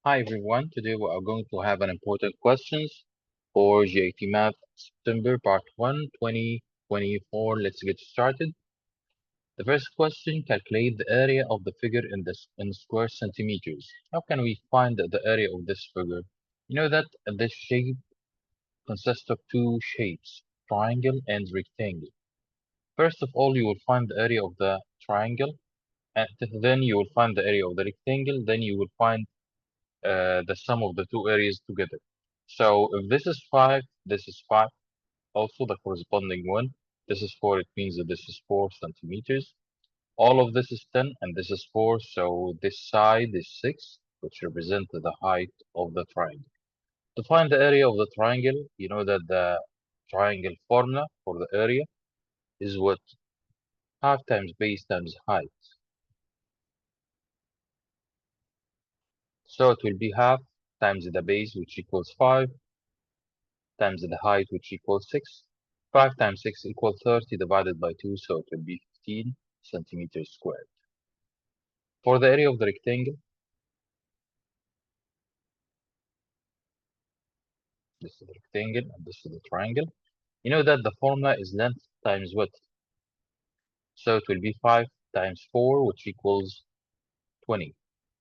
Hi everyone, today we are going to have an important questions for GAT Math September Part 1 2024. Let's get started. The first question, calculate the area of the figure in square centimeters. How can we find the area of this figure? You know that this shape consists of two shapes, triangle and rectangle. First of all, you will find the area of the triangle, and then you will find the area of the rectangle, then you will find the sum of the two areas together. So if this is 5, this is 5, also the corresponding one. This is 4, it means that this is 4 centimeters. All of this is 10 and this is 4, so this side is 6, which represents the height of the triangle. To find the area of the triangle, you know that the triangle formula for the area is what? Half times base times height. So it will be half times the base, which equals 5, times the height, which equals 6. 5 times 6 equals 30 divided by 2, so it will be 15 centimeters squared. For the area of the rectangle, this is the rectangle and this is the triangle. You know that the formula is length times width. So it will be 5 times 4, which equals 20.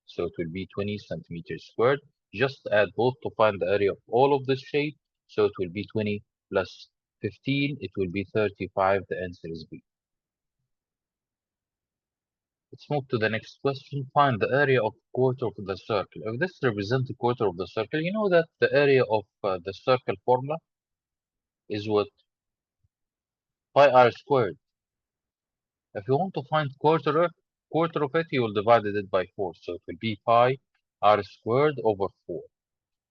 So it will be 20 centimeters squared. Just add both to find the area of all of this shape. So it will be 20 plus 15, it will be 35. The answer is B. Let's move to the next question. Find the area of quarter of the circle. If this represents a quarter of the circle, you know that the area of the circle formula is what? Pi r squared. If you want to find quarter of it, you will divide it by 4. So it will be pi r squared over 4.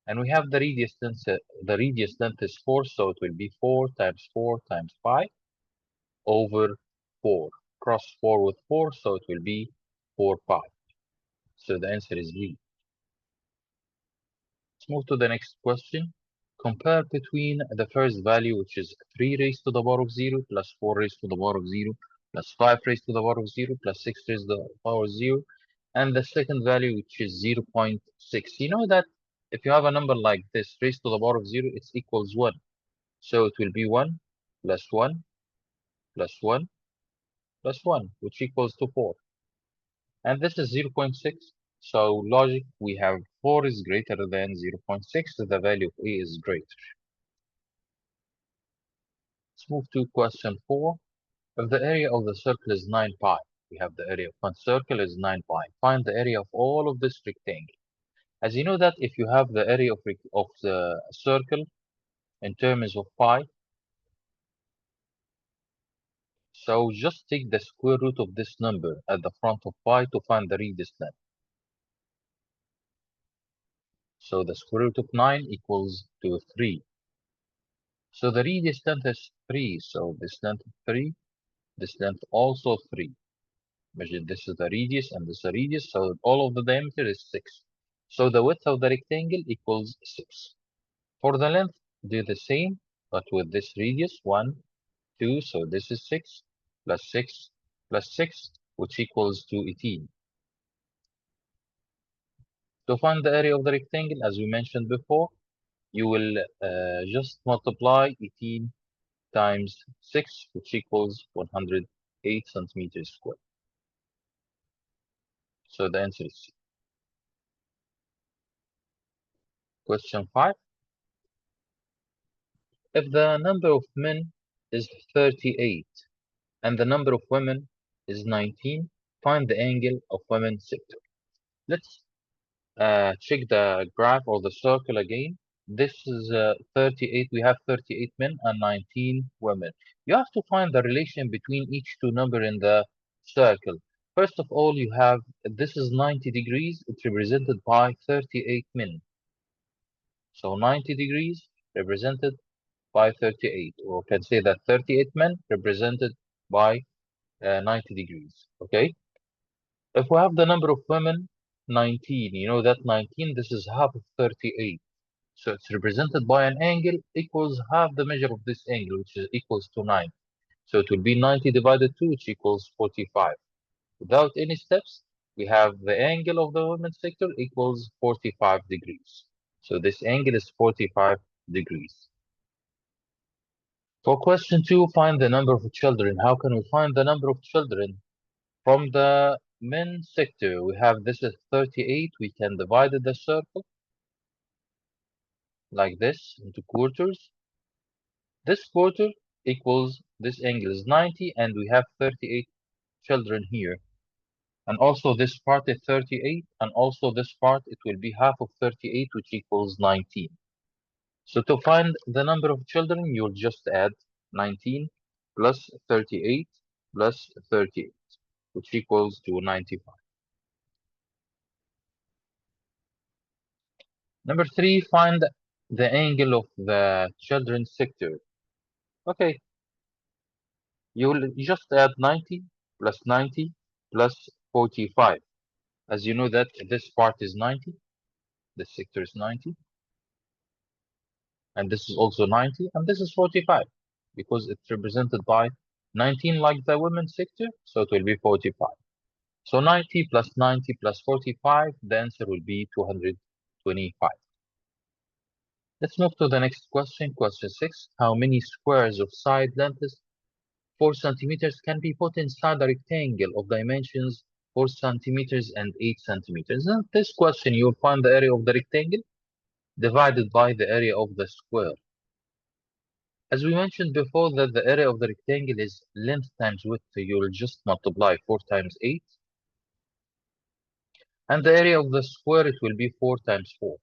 And we have the radius length is 4, so it will be 4 times pi over 4. Cross 4 with 4, so it will be 4 pi. So the answer is B. Let's move to the next question. Compare between the first value, which is 3 raised to the power of 0 plus 4 raised to the power of 0 plus 5 raised to the power of 0 plus 6 raised to the power of 0, and the second value, which is 0.6. You know that if you have a number like this raised to the power of 0, it equals 1. So it will be 1 plus 1 plus 1 plus 1, which equals to 4. And this is 0.6. So logic, we have 4 is greater than 0.6, so the value of A is greater. Let's move to question 4. If the area of the circle is 9 pi, we have the area of one circle is 9 pi. Find the area of all of this rectangle. As you know that if you have the area of the circle in terms of pi, so just take the square root of this number at the front of pi to find the radius length. So the square root of 9 equals to 3. So the radius length is 3. So this length is 3. This length also 3. Imagine this is the radius and this is the radius. So all of the diameter is 6. So the width of the rectangle equals 6. For the length, do the same, but with this radius 1, 2. So this is 6 plus 6 plus 6, which equals to 18. To find the area of the rectangle, as we mentioned before, you will just multiply 18 times 6, which equals 108 centimeters squared. So the answer is C. Question 5. If the number of men is 38 and the number of women is 19, find the angle of women's sector. Let's check the graph or the circle again. This is 38. We have 38 men and 19 women. You have to find the relation between each two number in the circle. First of all, you have this is 90 degrees. It's represented by 38 men. So 90 degrees represented by 38, or can say that 38 men represented by 90 degrees. Okay. If we have the number of women 19, you know that 19, this is half of 38. So it's represented by an angle equals half the measure of this angle, which is equals to 9. So it will be 90 divided 2, which equals 45. Without any steps, we have the angle of the women's sector equals 45 degrees. So this angle is 45 degrees. For question 2, find the number of children. How can we find the number of children? From the men's sector, we have this is 38. We can divide the circle like this into quarters. This quarter equals this angle is 90, and we have 38 children here. And also this part is 38, and also this part, it will be half of 38, which equals 19. So to find the number of children, you'll just add 19 plus 38 plus 38, which equals to 95. Number 3, find the angle of the children's sector. Okay, you'll just add 90 plus 90 plus 45. As you know that this part is 90, this sector is 90, and this is also 90, and this is 45, because it's represented by 19 like the women's sector, so it will be 45. So 90 plus 90 plus 45, the answer will be 225. Let's move to the next question, question 6. How many squares of side lengths 4 centimeters can be put inside a rectangle of dimensions 4 centimeters and 8 centimeters? In this question, you will find the area of the rectangle divided by the area of the square. As we mentioned before that the area of the rectangle is length times width, so you will just multiply 4 times 8. And the area of the square, it will be 4 times 4.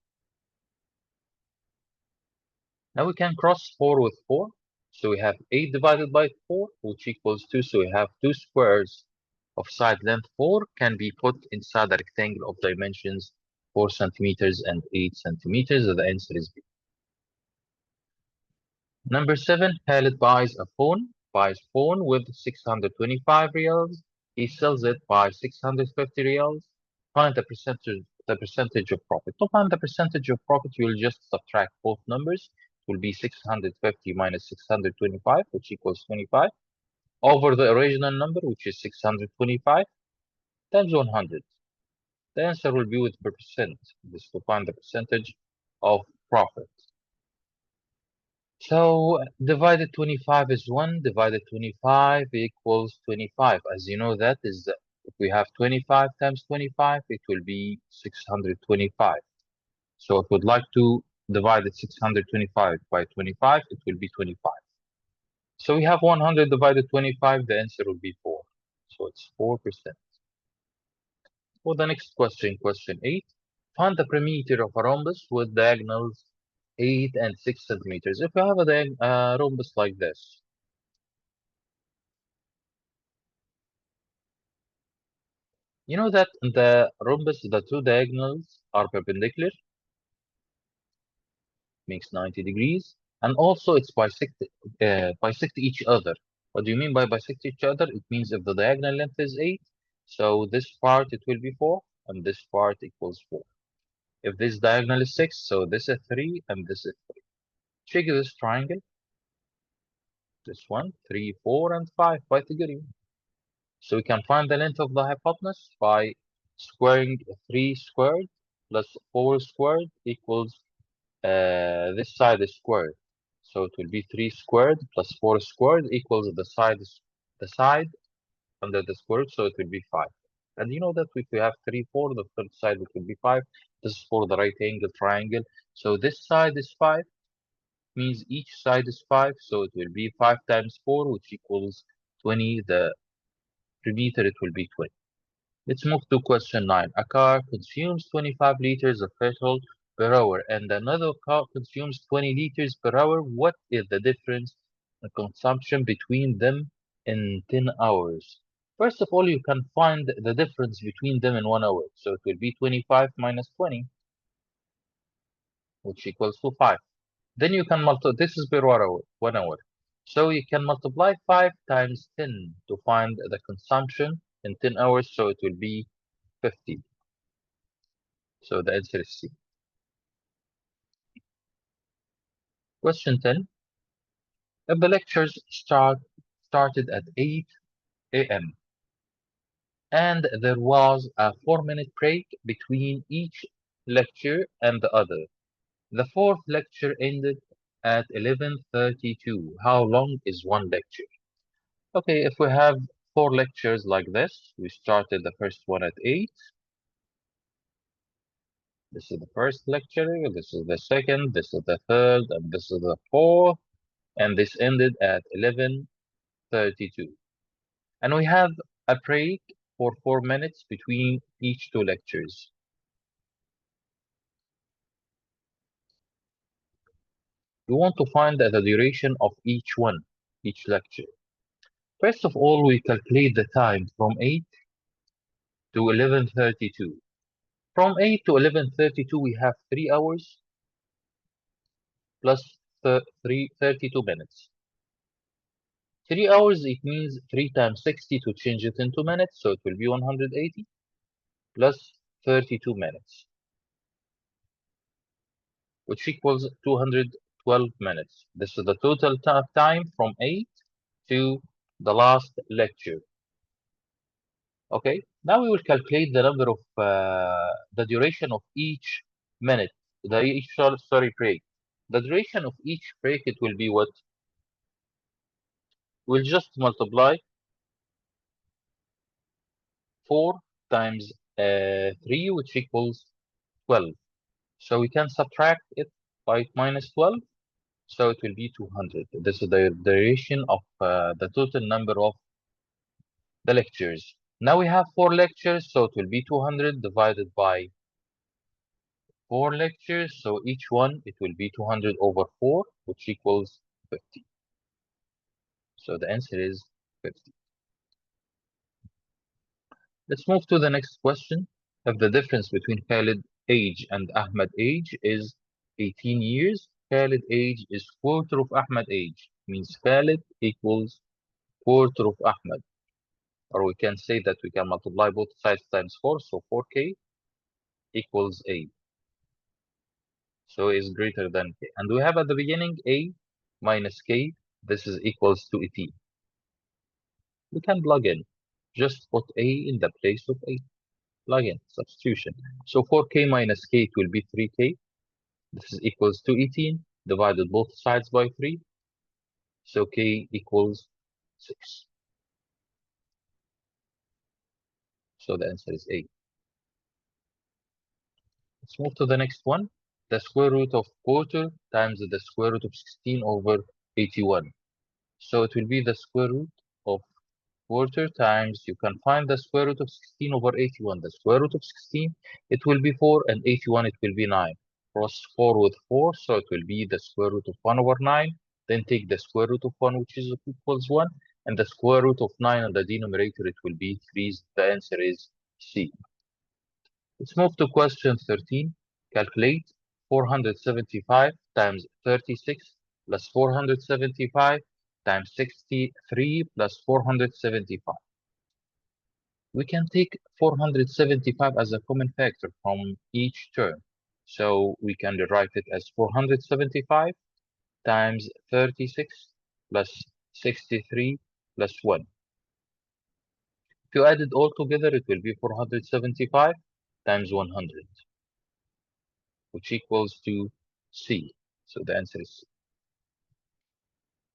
Now we can cross 4 with 4. So we have 8 divided by 4, which equals 2. So we have 2 squares of side length 4 can be put inside a rectangle of dimensions 4 centimeters and 8 centimeters. So the answer is B. Number 7, Khalid buys phone with 625 reals. He sells it by 650 reals. Find the percentage of profit. To find the percentage of profit, you will just subtract both numbers. It will be 650 minus 625, which equals 25, over the original number, which is 625, times 100. The answer will be with percent. This to find the percentage of profit. So divided 25 is 1, divided 25 equals 25. As you know, that is, if we have 25 times 25, it will be 625. So if we'd like to divide 625 by 25, it will be 25. So we have 100 divided 25, the answer will be 4. So it's 4%. For the next question, question 8, find the perimeter of a rhombus with diagonals 8 and 6 centimeters. If you have a rhombus like this, you know that in the rhombus, the two diagonals are perpendicular, makes 90 degrees, and also it's bisect each other. What do you mean by bisect each other? It means if the diagonal length is 8, so this part it will be 4, and this part equals 4. If this diagonal is 6, so this is 3, and this is 3. Check this triangle. This one, 3, 4, and 5, Pythagorean. So we can find the length of the hypotenuse by squaring 3 squared plus 4 squared equals this side is squared. So it will be 3 squared plus 4 squared equals the side under the square root, so it will be 5. And you know that if we have 3, 4, the third side it will be 5. This is for the right angle triangle. So this side is 5, means each side is 5, so it will be 5 times 4, which equals 20. The perimeter, it will be 20. Let's move to question 9. A car consumes 25 liters of petrol per hour and another car consumes 20 liters per hour. What is the difference in consumption between them in 10 hours? First of all, you can find the difference between them in 1 hour. So it will be 25 minus 20, which equals to 5. Then you can multiply, this is per 1 hour. So you can multiply 5 times 10 to find the consumption in 10 hours. So it will be 50. So the answer is C. Question 10. If the lectures started at 8 a.m. and there was a 4-minute break between each lecture and the other. The fourth lecture ended at 11:32. How long is one lecture? Okay, if we have 4 lectures like this, we started the first one at 8. This is the first lecture, this is the second, this is the third, and this is the fourth, and this ended at 11:32. And we have a break for 4 minutes between each 2 lectures. We want to find the duration of each lecture. First of all, we calculate the time from 8 to 11:32. From 8 to 11:32, we have 3 hours plus 32 minutes. 3 hours, it means 3 times 60 to change it into minutes, so it will be 180 plus 32 minutes, which equals 212 minutes. This is the total time from 8 to the last lecture. Okay, now we will calculate the number of the duration of each minute, break. The duration of each break, it will be what? We'll just multiply 4 times 3, which equals 12. So we can subtract it by minus 12, so it will be 200. This is the duration of the total number of the lectures. Now we have 4 lectures, so it will be 200 divided by 4 lectures, so each one it will be 200 over 4, which equals 50. So the answer is 50. Let's move to the next question. If the difference between Khalid age and Ahmed age is 18 years, Khalid age is quarter of Ahmed age. Means Khalid equals quarter of Ahmed. Or we can say that we can multiply both sides times 4, so 4k equals A. So is greater than k. And we have at the beginning A minus k. This is equals to 18. We can plug in. Just put A in the place of A. Plug in. Substitution. So 4k minus k, it will be 3k. This is equals to 18. Divided both sides by 3. So k equals 6. So the answer is A. Let's move to the next one. The square root of quarter times the square root of 16 over 81. So it will be the square root of quarter times, you can find the square root of 16 over 81. The square root of 16, it will be 4, and 81, it will be 9. Cross 4 with 4, so it will be the square root of 1 over 9. Then take the square root of 1, which is equals 1, and the square root of 9 on the denominator, it will be 3. The answer is C. Let's move to question 13. Calculate 475 times 36 plus 475 times 63 plus 475. We can take 475 as a common factor from each term. So we can rewrite it as 475 times 36 plus 63 plus 1. If you add it all together, it will be 475 times 100, which equals to C. So the answer is C.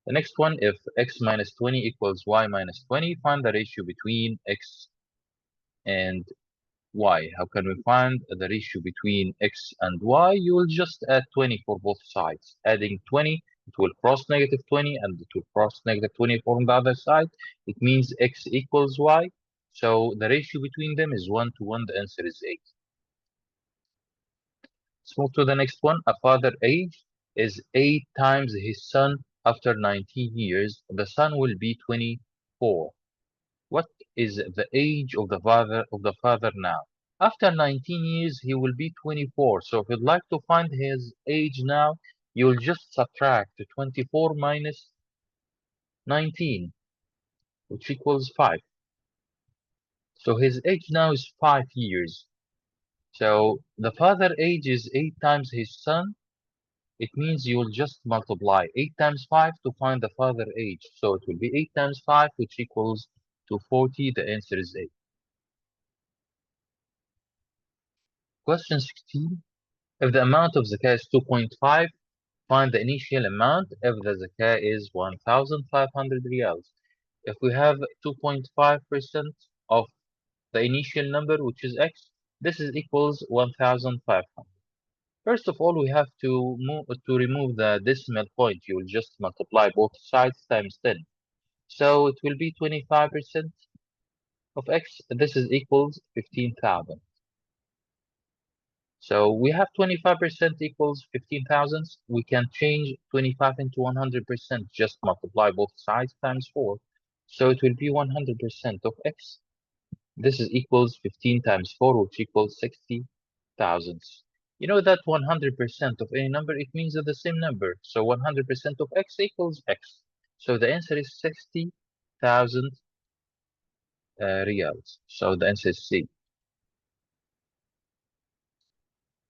The next one, if x minus 20 equals y minus 20, find the ratio between x and y. How can we find the ratio between x and y? You will just add 20 for both sides. Adding 20, it will cross negative 20, and it will cross negative 20 from the other side. It means x equals y. So the ratio between them is 1 to 1. The answer is 8. Let's move to the next one. A father age is 8 times his son after 19 years. The son will be 24. What is the age of the father now? After 19 years, he will be 24. So if you'd like to find his age now, you'll just subtract 24 minus 19, which equals 5. So his age now is 5 years. So the father age is 8 times his son. It means you'll just multiply 8 times 5 to find the father age. So it will be 8 times 5, which equals to 40. The answer is 8. Question 16. If the amount of zakah is 2.5, find the initial amount if the zakah is 1,500 riyals. If we have 2.5% of the initial number, which is x, this is equals 1,500. First of all, we have to remove the decimal point. You will just multiply both sides times 10. So it will be 25% of x. This is equals 15,000. So we have 25% equals 15,000. We can change 25 into 100%. Just multiply both sides times 4. So it will be 100% of x. This is equals 15 times 4, which equals 60,000. You know that 100% of any number, it means the same number. So 100% of x equals x. So the answer is 60,000 riyals. So the answer is C.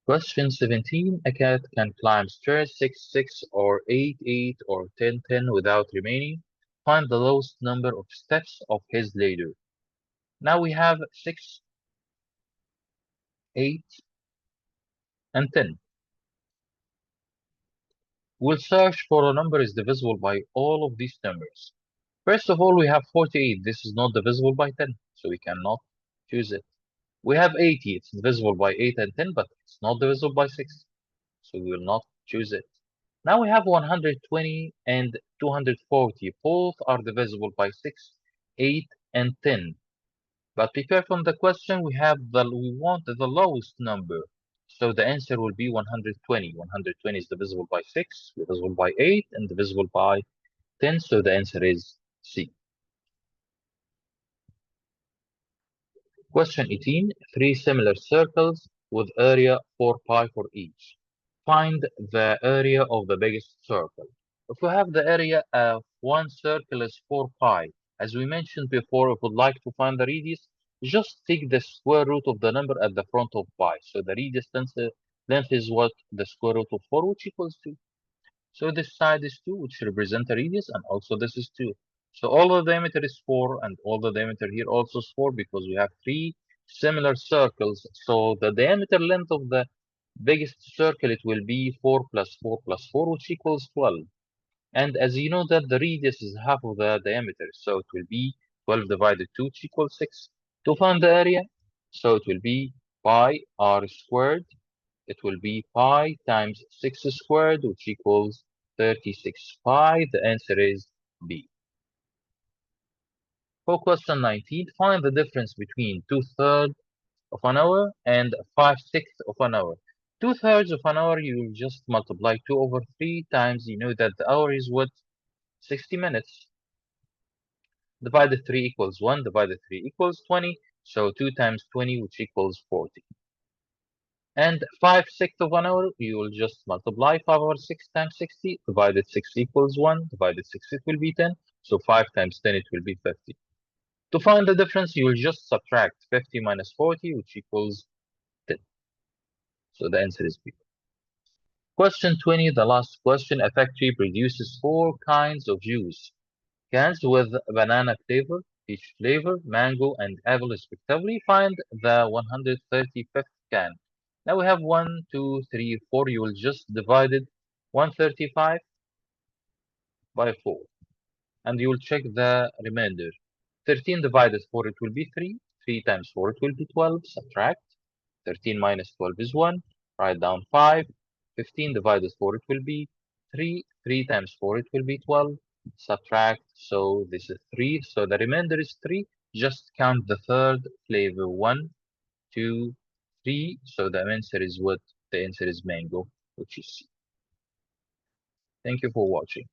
Question 17. A cat can climb stairs 6, 6, or 8, 8, or 10, 10 without remaining. Find the lowest number of steps of his ladder. Now we have 6, 8, and 10. We'll search for a number is divisible by all of these numbers. First of all, we have 48. This is not divisible by 10, so we cannot choose it. We have 80. It's divisible by 8 and 10, but it's not divisible by 6, so we will not choose it. Now we have 120 and 240. Both are divisible by 6, 8, and 10. But be careful on the question. We want the lowest number. So the answer will be 120. 120 is divisible by 6, divisible by 8, and divisible by 10. So the answer is C. Question 18. Three similar circles with area 4 pi for each. Find the area of the biggest circle. If we have the area of one circle is 4 pi, as we mentioned before, if we'd like to find the radius, just take the square root of the number at the front of pi. So the radius length is what? The square root of 4, which equals 2. So this side is 2, which represents a radius, and also this is 2. So all the diameter is 4, and all the diameter here also is 4, because we have three similar circles. So the diameter length of the biggest circle, it will be 4 plus 4 plus 4, which equals 12. And as you know that the radius is half of the diameter, so it will be 12 divided 2, which equals 6. To find the area, so it will be pi r squared. It will be pi times 6 squared, which equals 36 pi. The answer is B. For question 19, find the difference between 2/3 of an hour and 5/6 of an hour. 2/3 of an hour, you will just multiply 2 over 3 times. You know that the hour is what? 60 minutes. Divided 3 equals 1, divided 3 equals 20. So 2 times 20, which equals 40. And 5/6 of an hour, you will just multiply 5 over 6 times 60, divided 6 equals 1, divided 6 it will be 10, so 5 times 10 it will be 50. To find the difference, you will just subtract 50 minus 40, which equals 10. So the answer is B. Question 20, the last question. A factory produces 4 kinds of juice. Cans with banana flavor, peach flavor, mango, and apple respectively. Find the 135th can. Now we have 1, 2, 3, 4. You will just divide it 135 by 4. And you will check the remainder. 13 divided 4, it will be 3. 3 times 4, it will be 12. Subtract. 13 minus 12 is 1. Write down 5. 15 divided 4, it will be 3. 3 times 4, it will be 12. Subtract. So this is 3. So the remainder is 3. Just count the third flavor. 1, 2, 3. So the answer is what? The answer is mango, which is C. Thank you for watching.